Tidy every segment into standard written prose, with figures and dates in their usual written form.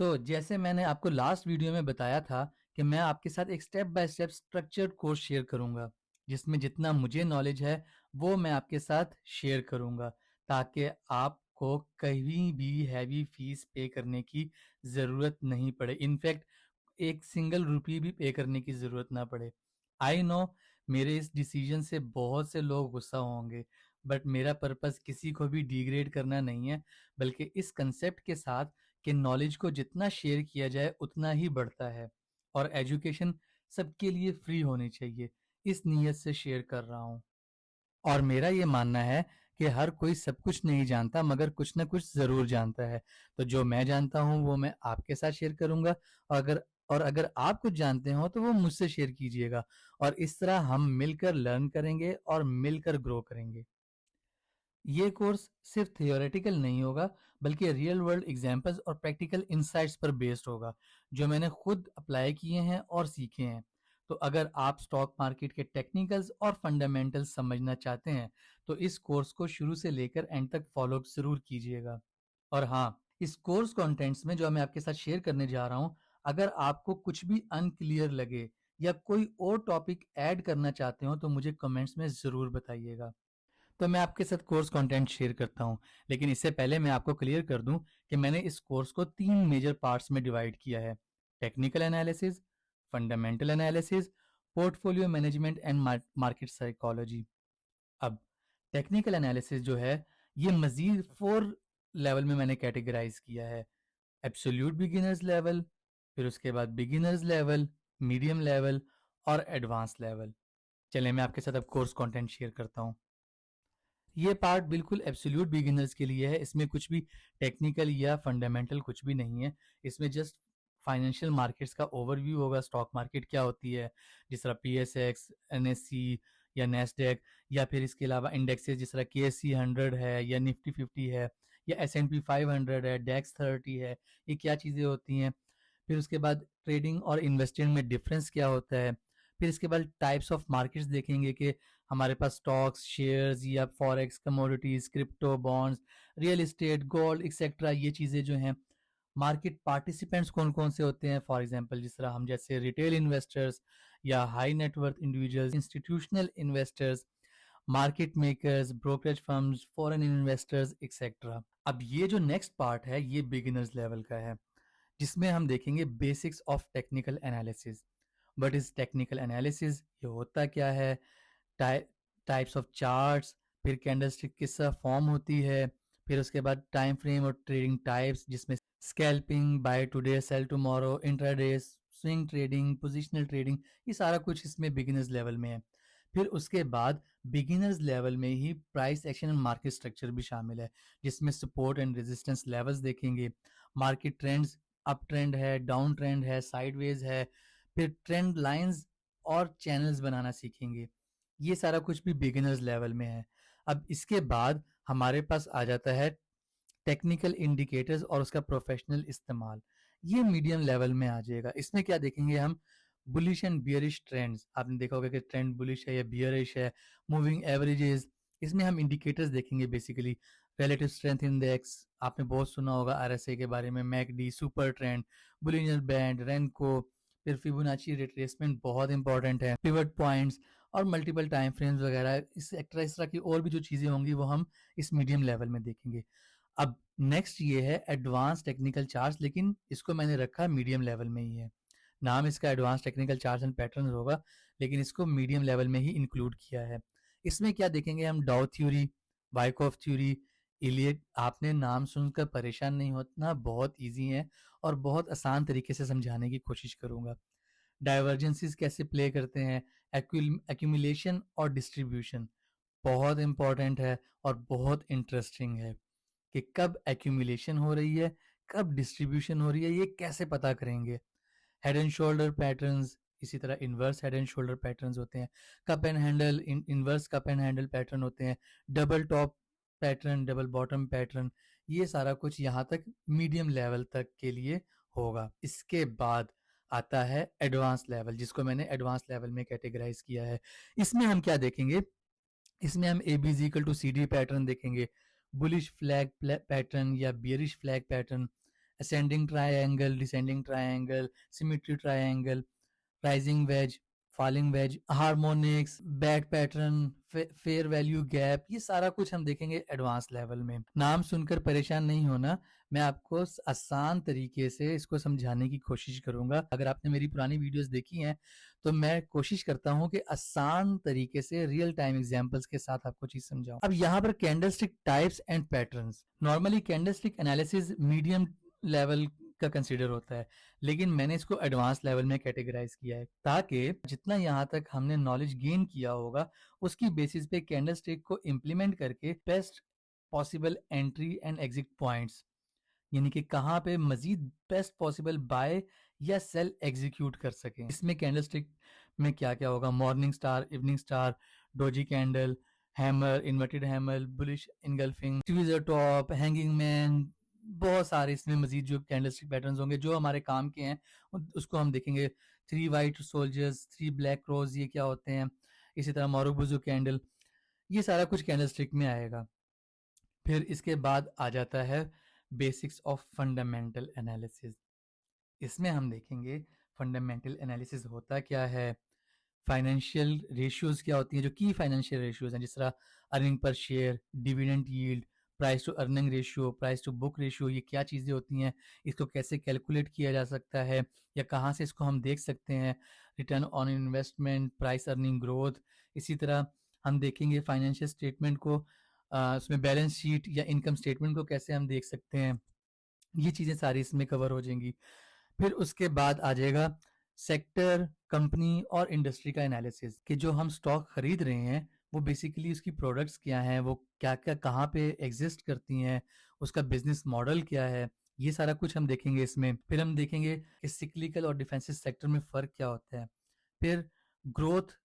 तो जैसे मैंने आपको लास्ट वीडियो में बताया था कि मैं आपके साथ एक step by step structured course share करूंगा, जिसमें जितना मुझे नॉलेज है वो मैं आपके साथ शेयर करूंगा, ताकि आपको कहीं भी हैवी फीस पे करने की ज़रूरत नहीं पड़े। इनफैक्ट एक सिंगल रुपये भी पे करने की ज़रूरत ना पड़े। आई नो मेरे इस डिसीजन से बहुत से लोग गुस्सा होंगे, बट मेरा पर्पस किसी को भी डिग्रेड करना नहीं है, बल्कि इस कंसेप्ट के साथ कि नॉलेज को जितना शेयर किया जाए उतना ही बढ़ता है और एजुकेशन सबके लिए फ्री होनी चाहिए। इस नीयत से शेयर कर रहा हूँ। और मेरा ये मानना है कि हर कोई सब कुछ नहीं जानता, मगर कुछ ना कुछ ज़रूर जानता है। तो जो मैं जानता हूँ वो मैं आपके साथ शेयर करूँगा। और अगर आप कुछ जानते हो तो वो मुझसे शेयर कीजिएगा, और इस तरह हम मिलकर लर्न करेंगे और मिलकर ग्रो करेंगे। ये कोर्स सिर्फ थियोरेटिकल नहीं होगा, बल्कि रियल वर्ल्ड एग्जांपल्स और प्रैक्टिकल इंसाइट्स पर बेस्ड होगा, जो मैंने खुद अप्लाई किए हैं और सीखे हैं। तो अगर आप स्टॉक मार्केट के टेक्निकल्स और फंडामेंटल्स समझना चाहते हैं, तो इस कोर्स को शुरू से लेकर एंड तक फॉलो ज़रूर कीजिएगा। और हाँ, इस कोर्स कंटेंट्स में जो मैं आपके साथ शेयर करने जा रहा हूँ, अगर आपको कुछ भी अनक्लियर लगे या कोई और टॉपिक ऐड करना चाहते हो, तो मुझे कमेंट्स में ज़रूर बताइएगा। तो मैं आपके साथ कोर्स कंटेंट शेयर करता हूँ, लेकिन इससे पहले मैं आपको क्लियर कर दूं कि मैंने इस कोर्स को 3 मेजर पार्ट्स में डिवाइड किया है: technical analysis, fundamental analysis, portfolio management and market psychology. अब टेक्निकल एनालिसिस जो है, ये मज़ीद 4 लेवल में मैंने कैटेगराइज किया है: एब्सोल्यूट बिगिनर्स लेवल, फिर उसके बाद बिगिनर्स लेवल, मीडियम लेवल और एडवांस लेवल। चलिए मैं आपके साथ अब कोर्स कंटेंट शेयर करता हूँ। ये पार्ट बिल्कुल एब्सोल्यूट बिगिनर्स के लिए है। इसमें कुछ भी टेक्निकल या फंडामेंटल कुछ भी नहीं है। इसमें जस्ट फाइनेंशियल मार्केट्स का ओवरव्यू होगा। स्टॉक मार्केट क्या होती है, जिस तरह पीएसएक्स, एनएससी या नेस्डेक, या फिर इसके अलावा इंडेक्सेस जिस तरह केएससी 100 है या निफ्टी 50 है या एसएनपी 500 है, डेक्स 30 है। ये क्या चीज़ें होती हैं। फिर उसके बाद ट्रेडिंग और इन्वेस्टिंग में डिफरेंस क्या होता है। फिर इसके बाद टाइप्स ऑफ मार्केट्स देखेंगे कि हमारे पास स्टॉक्स, शेयर्स या forex, commodities, crypto, bonds, real estate, gold etcetera, ये चीज़ें जो हैं। मार्केट पार्टिसिपेंट्स कौन कौन से होते हैं, फॉर एग्जांपल जिस तरह हम जैसे रिटेल इन्वेस्टर्स या high net worth individuals, institutional investors, market makers, brokerage firms, foreign investors etcetera. अब ये जो नेक्स्ट पार्ट है ये बिगिनर्स लेवल का है, जिसमें हम देखेंगे basics of technical analysis. But इस टेक्निकल एनालिसिस ये होता क्या है, टाइप्स ऑफ चार्ट्स, फिर कैंडलस्टिक किस तरह फॉर्म होती है, फिर उसके बाद टाइम फ्रेम और ट्रेडिंग टाइप्स, जिसमें scalping, buy today sell tomorrow, intraday, swing trading, positional trading, ये सारा कुछ इसमें बिगिनर्स लेवल में है। फिर उसके बाद बिगिनर्स लेवल में ही price action and market structure भी शामिल है, जिसमें सपोर्ट एंड रेजिस्टेंस लेवल्स देखेंगे, मार्केट ट्रेंड्स, अप ट्रेंड है, डाउन ट्रेंड है, साइडवेज है, फिर ट्रेंड लाइंस और चैनल्स बनाना सीखेंगे। ये सारा कुछ भी बिगिनर्स लेवल में है। अब इसके बाद हमारे पास आ जाता है टेक्निकल इंडिकेटर्स और उसका प्रोफेशनल इस्तेमाल। ये मीडियम लेवल में आ जाएगा। इसमें क्या देखेंगे हम, बुलिश एंड बियरिश ट्रेंड्स। आपने देखा होगा कि ट्रेंड बुलिश है या बियरिश है, मूविंग एवरेजेस। इसमें हम इंडिकेटर्स देखेंगे बेसिकली, रिलेटिव स्ट्रेंथ इंडेक्स, आपने बहुत सुना होगा आरएसआई के बारे में, MACD, super trend, Bollinger band, Renko, फिर फिबोनाची रिट्रेसमेंट बहुत इंपॉर्टेंट है, पिवट पॉइंट्स और मल्टीपल टाइम फ्रेम्स वगैरह। इस तरह की और भी जो चीज़ें होंगी वो हम इस मीडियम लेवल में देखेंगे। अब नेक्स्ट ये है एडवांस टेक्निकल चार्ट्स, लेकिन इसको मैंने रखा मीडियम लेवल में ही है। नाम इसका advance technical charts and patterns होगा, लेकिन इसको मीडियम लेवल में ही इंक्लूड किया है। इसमें क्या देखेंगे हम, डाउ थ्योरी, वाइकॉफ थ्योरी, इलियट। आपने नाम सुनकर परेशान नहीं होना, बहुत ईजी है और बहुत आसान तरीके से समझाने की कोशिश करूंगा। डाइवर्जेंसेस कैसे प्ले करते हैं, एक्यूमुलेशन और डिस्ट्रीब्यूशन बहुत इंपॉर्टेंट है और बहुत इंटरेस्टिंग है कि कब एक्यूमुलेशन हो रही है, कब डिस्ट्रीब्यूशन हो रही है, ये कैसे पता करेंगे। हेड एंड शोल्डर पैटर्न्स, इसी तरह inverse head and shoulder patterns होते हैं, cup and handle, inverse cup and handle pattern होते हैं, double top pattern, double bottom pattern. ये सारा कुछ यहाँ तक मीडियम लेवल तक के लिए होगा। इसके बाद आता है एडवांस लेवल, जिसको मैंने एडवांस लेवल में कैटेगराइज किया है। इसमें हम क्या देखेंगे, इसमें हम A B = C D pattern देखेंगे, बुलिश फ्लैग पैटर्न या bearish flag pattern, ascending triangle, descending triangle, symmetry triangle, rising wedge, falling wedge, harmonics, back pattern, fair value gap, ये सारा कुछ हम देखेंगे एडवांस लेवल में। नाम सुनकर परेशान नहीं होना, मैं आपको आसान तरीके से इसको समझाने की कोशिश करूंगा। अगर आपने मेरी पुरानी वीडियोस देखी हैं तो मैं कोशिश करता हूं कि आसान तरीके से रियल टाइम एग्जांपल्स के साथ आपको चीज समझाऊं। अब यहाँ पर candlestick types and patterns, normally candlestick analysis medium level का कंसीडर होता है, लेकिन मैंने इसको एडवांस लेवल में कैटेगराइज किया है ताकि जितना यहाँ तक हमने नॉलेज गेन किया होगा उसकी बेसिस पे कैंडलस्टिक को इम्प्लीमेंट करके best possible entry and exit points, यानी कि कहाँ पे मजीद बेस्ट पॉसिबल बाय या सेल एग्जीक्यूट कर सकें। इसमें कैंडलस्टिक में क्या क्या होगा, morning star, evening star, doji candle, hammer, inverted hammer, bullish engulfing, tweezer top, hanging man, बहुत सारे इसमें मजीद जो कैंडलस्टिक पैटर्न्स होंगे जो हमारे काम के हैं उसको हम देखेंगे। 3 वाइट सोल्जर्स, 3 ब्लैक रोज, ये क्या होते हैं। इसी तरह मोरुबुजू कैंडल, ये सारा कुछ कैंडलस्टिक में आएगा। फिर इसके बाद आ जाता है बेसिक्स ऑफ फंडामेंटल एनालिसिस। इसमें हम देखेंगे फंडामेंटल एनालिसिस होता क्या है, फाइनेंशियल रेशियोज क्या होती हैं, जो की फाइनेंशियल रेशियोज हैं, जिस तरह earning per share, dividend yield, price to earning ratio, price to book ratio, ये क्या चीज़ें होती हैं, इसको कैसे कैलकुलेट किया जा सकता है या कहाँ से इसको हम देख सकते हैं, return on investment, price earning growth. इसी तरह हम देखेंगे फाइनेंशियल स्टेटमेंट को, उसमें बैलेंस शीट या इनकम स्टेटमेंट को कैसे हम देख सकते हैं, ये चीज़ें सारी इसमें कवर हो जाएंगी। फिर उसके बाद आ जाएगा सेक्टर, कंपनी और इंडस्ट्री का एनालिसिस, कि जो हम स्टॉक खरीद रहे हैं वो बेसिकली उसकी प्रोडक्ट्स क्या हैं, वो क्या क्या कहाँ पे एग्जिस्ट करती हैं, उसका बिजनेस मॉडल क्या है, ये सारा कुछ हम देखेंगे इसमें। फिर हम देखेंगे कि सिक्लिकल और डिफेंसिव सेक्टर में फ़र्क क्या होता है। फिर ग्रोथ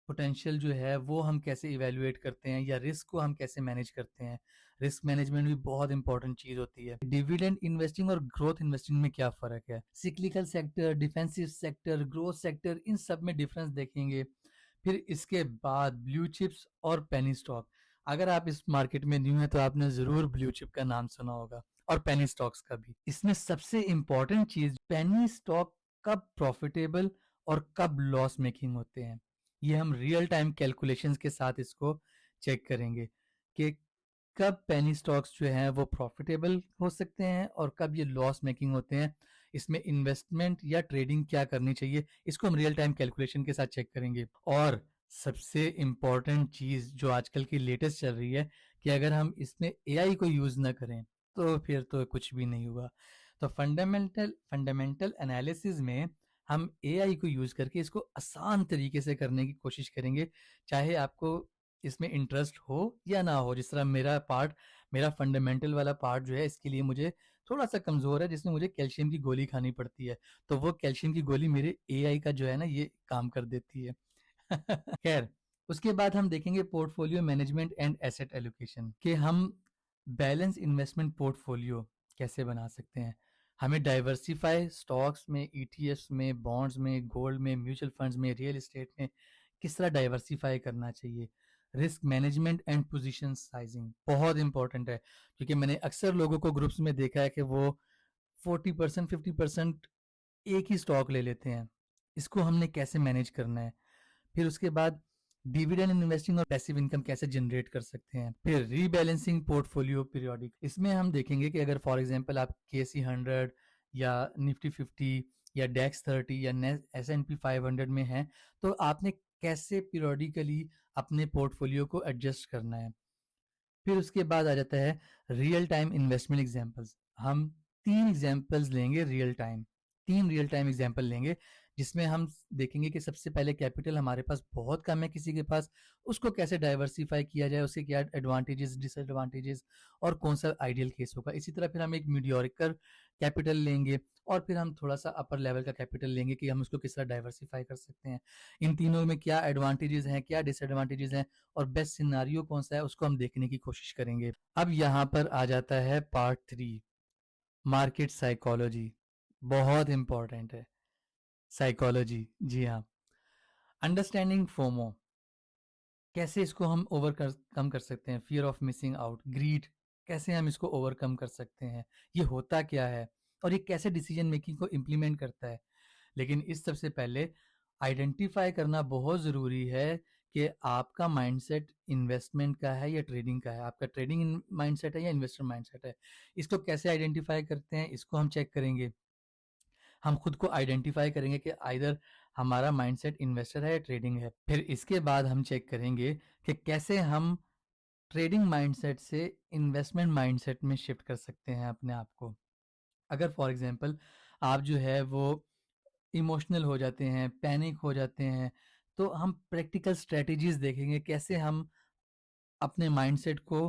पोटेंशियल जो है वो हम कैसे इवेल्युएट करते हैं या रिस्क को हम कैसे मैनेज करते हैं। रिस्क मैनेजमेंट भी बहुत इंपॉर्टेंट चीज होती है। डिविडेंड इन्वेस्टिंग और ग्रोथ इन्वेस्टिंग में क्या फर्क है, cyclical sector, defensive sector, growth sector, इन सब में डिफरेंस देखेंगे। फिर इसके बाद ब्लू चिप्स और पेनी स्टॉक। अगर आप इस मार्केट में न्यू है तो आपने जरूर ब्लू चिप का नाम सुना होगा और पेनी स्टॉक्स का भी। इसमें सबसे इंपॉर्टेंट चीज, पेनी स्टॉक कब प्रॉफिटेबल और कब लॉस मेकिंग होते हैं, ये हम रियल टाइम कैलकुलेशंस के साथ इसको चेक करेंगे कि कब पेनी स्टॉक्स जो हैं वो प्रॉफिटेबल हो सकते हैं और कब ये लॉस मेकिंग होते हैं। इसमें इन्वेस्टमेंट या ट्रेडिंग क्या करनी चाहिए, इसको हम रियल टाइम कैलकुलेशन के साथ चेक करेंगे। और सबसे इम्पॉर्टेंट चीज़ जो आजकल की लेटेस्ट चल रही है कि अगर हम इसमें एआई को यूज़ ना करें तो फिर तो कुछ भी नहीं हुआ। तो फंडामेंटल एनालिसिस में हम एआई को यूज़ करके इसको आसान तरीके से करने की कोशिश करेंगे, चाहे आपको इसमें इंटरेस्ट हो या ना हो। जिस तरह मेरा फंडामेंटल वाला पार्ट जो है इसके लिए मुझे थोड़ा सा कमज़ोर है, जिसमें मुझे कैल्शियम की गोली खानी पड़ती है, तो वो कैल्शियम की गोली मेरे एआई का जो है ना ये काम कर देती है। खैर, उसके बाद हम देखेंगे portfolio management and asset allocation, कि हम बैलेंस इन्वेस्टमेंट पोर्टफोलियो कैसे बना सकते हैं। हमें डाइवर्सिफाई स्टॉक्स में, ईटीएफ्स में, बॉन्ड्स में, गोल्ड में, म्यूचुअल फंड्स में, रियल एस्टेट में किस तरह डाइवर्सिफाई करना चाहिए। Risk management and position sizing बहुत इंपॉर्टेंट है, क्योंकि मैंने अक्सर लोगों को ग्रुप्स में देखा है कि वो 40% 50% एक ही स्टॉक ले लेते हैं। इसको हमने कैसे मैनेज करना है। फिर उसके बाद डिविडेंड इन्वेस्टिंग और पैसिव इनकम कैसे जनरेट कर सकते हैं। फिर रीबैलेंसिंग पोर्टफोलियो पीरियोडिक, इसमें हम देखेंगे कि अगर फॉर एग्जांपल आप केसी 100 या निफ्टी 50 या डेक्स 30 या S&P 500 में हैं, तो आपने कैसे पीरियोडिकली अपने पोर्टफोलियो को एडजस्ट करना है। फिर उसके बाद आ जाता है रियल टाइम इन्वेस्टमेंट एग्जांपल्स। हम 3 एग्जांपल्स लेंगे, real time 3 real time example लेंगे, जिसमें हम देखेंगे कि सबसे पहले कैपिटल हमारे पास बहुत कम है किसी के पास, उसको कैसे डाइवर्सिफाई किया जाए, उसके क्या एडवांटेजेस, डिसएडवांटेजेस और कौन सा आइडियल केस होगा। इसी तरह फिर हम एक मीडियोरिकर कैपिटल लेंगे और फिर हम थोड़ा सा अपर लेवल का कैपिटल लेंगे कि हम उसको किस तरह डाइवर्सिफाई कर सकते हैं, इन तीनों में क्या एडवांटेजेस हैं, क्या डिसएडवांटेजेस हैं और बेस्ट सिनारियो कौन सा है, उसको हम देखने की कोशिश करेंगे। अब यहाँ पर आ जाता है पार्ट 3, मार्केट साइकोलॉजी। बहुत इंपॉर्टेंट है साइकोलॉजी, जी हाँ। अंडरस्टैंडिंग फोमो, कैसे इसको हम कम कर सकते हैं। Fear of missing out, greed, कैसे हम इसको ओवरकम कर सकते हैं, ये होता क्या है, और ये कैसे डिसीजन मेकिंग को इम्प्लीमेंट करता है। लेकिन इस सबसे पहले आइडेंटिफाई करना बहुत ज़रूरी है कि आपका माइंडसेट इन्वेस्टमेंट का है या ट्रेडिंग का है, आपका ट्रेडिंग माइंडसेट है या इन्वेस्टर माइंडसेट है। इसको कैसे आइडेंटिफाई करते हैं, इसको हम चेक करेंगे। हम खुद को आइडेंटिफाई करेंगे कि आइदर हमारा माइंडसेट इन्वेस्टर है या ट्रेडिंग है। फिर इसके बाद हम चेक करेंगे कि कैसे हम ट्रेडिंग माइंडसेट से इन्वेस्टमेंट माइंडसेट में शिफ्ट कर सकते हैं अपने आप को। अगर फॉर एग्जांपल आप जो है वो इमोशनल हो जाते हैं, पैनिक हो जाते हैं, तो हम प्रैक्टिकल स्ट्रेटजीज देखेंगे कैसे हम अपने माइंडसेट को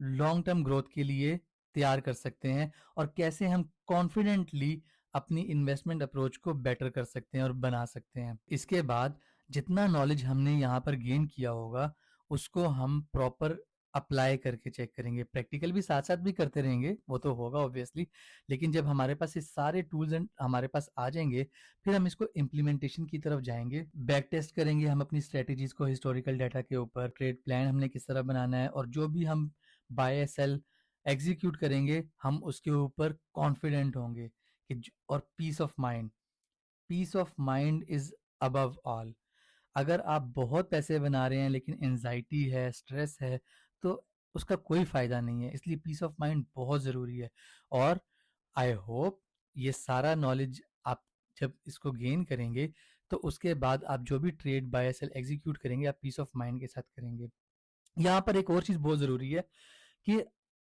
लॉन्ग टर्म ग्रोथ के लिए तैयार कर सकते हैं और कैसे हम कॉन्फिडेंटली अपनी इन्वेस्टमेंट अप्रोच को बेटर कर सकते हैं और बना सकते हैं। इसके बाद जितना नॉलेज हमने यहाँ पर गेन किया होगा उसको हम प्रॉपर अप्लाई करके चेक करेंगे। प्रैक्टिकल भी साथ साथ भी करते रहेंगे, वो तो होगा ऑब्वियसली, लेकिन जब हमारे पास ये सारे टूल्स एंड हमारे पास आ जाएंगे फिर हम इसको इम्प्लीमेंटेशन की तरफ जाएंगे। बैक टेस्ट करेंगे हम अपनी स्ट्रेटेजीज को हिस्टोरिकल डाटा के ऊपर, ट्रेड प्लान हमने किस तरह बनाना है, और जो भी हम बाय सेल एग्जीक्यूट करेंगे हम उसके ऊपर कॉन्फिडेंट होंगे और peace of mind is above all. अगर आप बहुत पैसे बना रहे हैं लेकिन एनजाइटी है, स्ट्रेस है, तो उसका कोई फायदा नहीं है। इसलिए पीस ऑफ माइंड बहुत ज़रूरी है। और आई होप ये सारा नॉलेज आप जब इसको गेन करेंगे तो उसके बाद आप जो भी ट्रेड बाय सेल एग्जीक्यूट करेंगे आप पीस ऑफ माइंड के साथ करेंगे। यहाँ पर एक और चीज़ बहुत ज़रूरी है कि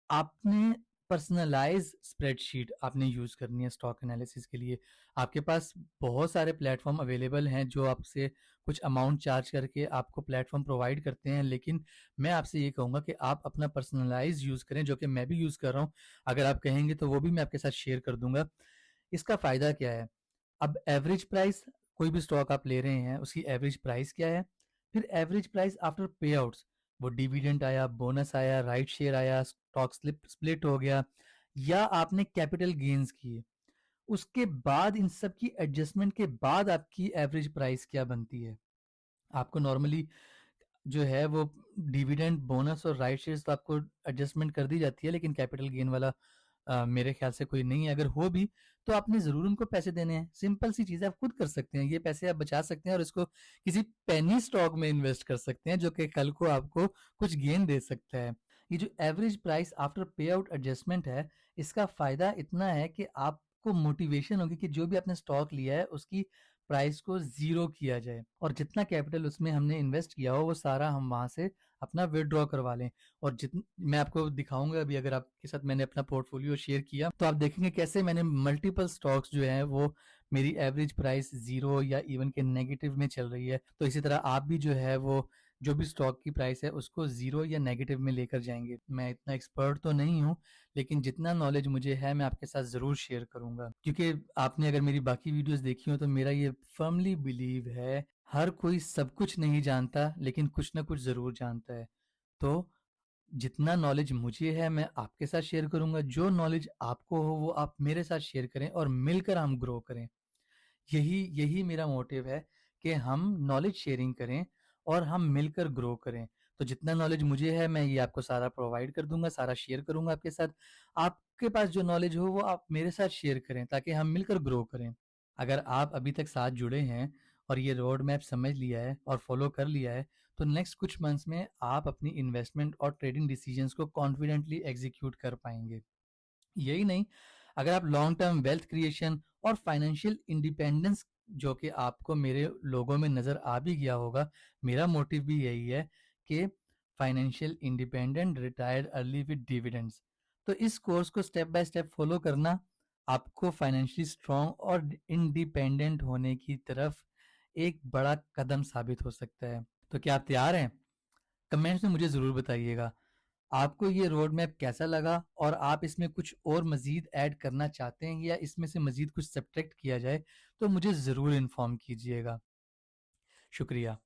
आपने पर्सनलाइज स्प्रेडशीट आपने यूज़ करनी है स्टॉक एनालिसिस के लिए। आपके पास बहुत सारे प्लेटफॉर्म अवेलेबल हैं जो आपसे कुछ अमाउंट चार्ज करके आपको प्लेटफॉर्म प्रोवाइड करते हैं, लेकिन मैं आपसे ये कहूँगा कि आप अपना पर्सनलाइज यूज़ करें, जो कि मैं भी यूज़ कर रहा हूँ। अगर आप कहेंगे तो वो भी मैं आपके साथ शेयर कर दूंगा। इसका फ़ायदा क्या है? अब एवरेज प्राइस, कोई भी स्टॉक आप ले रहे हैं उसकी एवरेज प्राइस क्या है, फिर एवरेज प्राइस आफ्टर पे आउट्स, वो डिविडेंड आया, बोनस आया, राइट शेयर आया, स्टॉक स्प्लिट हो गया, या आपने कैपिटल गेन्स किए, उसके बाद इन सब की एडजस्टमेंट के बाद आपकी एवरेज प्राइस क्या बनती है। आपको नॉर्मली जो है वो डिविडेंड, बोनस और राइट शेयर्स तो आपको एडजस्टमेंट कर दी जाती है, लेकिन कैपिटल गेन वाला मेरे ख्याल से कोई नहीं है। अगर हो भी तो आपने ज़रूर उनको पैसे देने हैं। सिंपल सी चीज़ है, आप खुद कर सकते हैं। ये पैसे आप बचा सकते हैं और इसको किसी पेनी स्टॉक में इन्वेस्ट कर सकते हैं जो कि कल को आपको कुछ गेन दे सकता है। ये जो एवरेज प्राइस आफ्टर पे आउट एडजस्टमेंट है, इसका फ़ायदा इतना है कि आपको मोटिवेशन होगी कि जो भी आपने स्टॉक लिया है उसकी प्राइस को ज़ीरो किया जाए और जितना कैपिटल उसमें हमने इन्वेस्ट किया हो वो सारा हम वहाँ से अपना विड्रॉ करवा लें। और जितन मैं आपको दिखाऊंगा अभी, अगर आपके साथ मैंने अपना पोर्टफोलियो शेयर किया तो आप देखेंगे कैसे मैंने मल्टीपल स्टॉक्स जो हैं वो मेरी एवरेज प्राइस ज़ीरो या इवन के नेगेटिव में चल रही है। तो इसी तरह आप भी जो है वो जो भी स्टॉक की प्राइस है उसको ज़ीरो या नेगेटिव में लेकर जाएंगे। मैं इतना एक्सपर्ट तो नहीं हूँ, लेकिन जितना नॉलेज मुझे है मैं आपके साथ ज़रूर शेयर करूँगा, क्योंकि आपने अगर मेरी बाकी वीडियोस देखी हो तो मेरा ये फर्मली बिलीव है, हर कोई सब कुछ नहीं जानता लेकिन कुछ ना कुछ ज़रूर जानता है। तो जितना नॉलेज मुझे है मैं आपके साथ शेयर करूँगा, जो नॉलेज आपको हो वो आप मेरे साथ शेयर करें और मिलकर हम ग्रो करें। यही यही मेरा मोटिव है कि हम नॉलेज शेयरिंग करें और हम मिलकर ग्रो करें। तो जितना नॉलेज मुझे है मैं ये आपको सारा प्रोवाइड कर दूंगा, सारा शेयर करूंगा आपके साथ। आपके पास जो नॉलेज हो वो आप मेरे साथ शेयर करें ताकि हम मिलकर ग्रो करें। अगर आप अभी तक साथ जुड़े हैं और ये रोड मैप समझ लिया है और फॉलो कर लिया है तो नेक्स्ट कुछ मंथ्स में आप अपनी इन्वेस्टमेंट और ट्रेडिंग डिसीजंस को कॉन्फिडेंटली एग्जीक्यूट कर पाएंगे। यही नहीं, अगर आप लॉन्ग टर्म वेल्थ क्रिएशन और फाइनेंशियल इंडिपेंडेंस, जो कि आपको मेरे लोगों में नज़र आ भी गया होगा, मेरा मोटिव भी यही है कि financial independent retired early with dividends. तो इस कोर्स को स्टेप बाय स्टेप फॉलो करना आपको फाइनेंशियली स्ट्रांग और इंडिपेंडेंट होने की तरफ एक बड़ा कदम साबित हो सकता है। तो क्या आप तैयार हैं? कमेंट्स में मुझे ज़रूर बताइएगा आपको ये रोड मैप कैसा लगा और आप इसमें कुछ और मज़ीद ऐड करना चाहते हैं या इसमें से मज़ीद कुछ सब्ट्रैक्ट किया जाए तो मुझे ज़रूर इन्फॉर्म कीजिएगा। शुक्रिया।